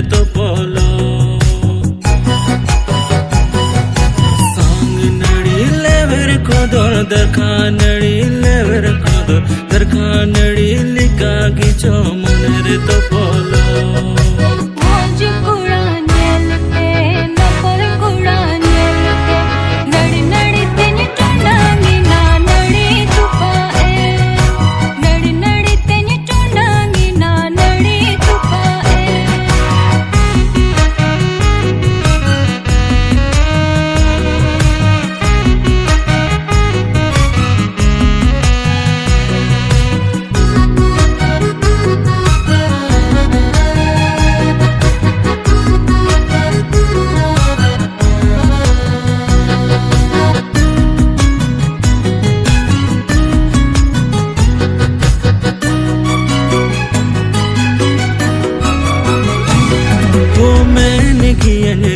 तो पोलो सांग नड़ी लेवर को दर दरखा नड़ी लेवर को दरखा नड़ी लिका गिचो मुनरे तो पोलो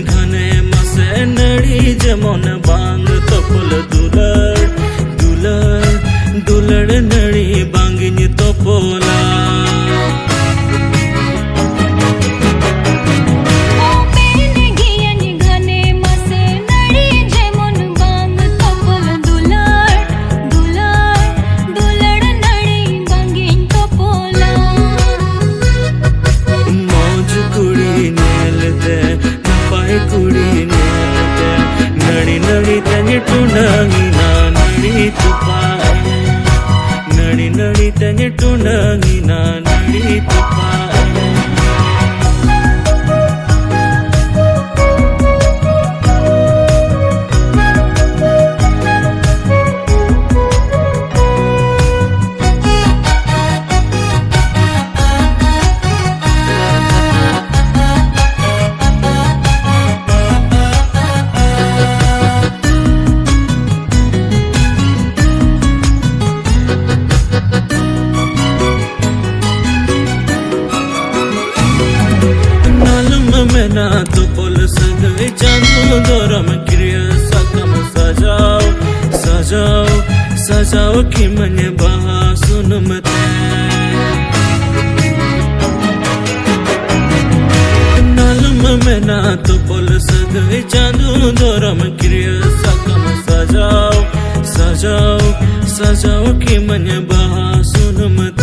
घने मसे नड़ी जमोन बांग तोपल दुलड़ दुलड़ दुलड़ नड़ी बांगिन तोपोला टुंडंगी ना नड़ी तुपाए नड़ी नड़ी तने टुंडंगी ना नड़ी तुपाए ना तो पुल सगवे चांदू दोरम क्रिया सकम सजाओ सजाओ सजाओ कि मन बहा सुन मते नालम में ना तो पुल सगवे चांदू दोरम क्रिया सकम सजाओ सजाओ सजाओ कि मन बहा सुन मते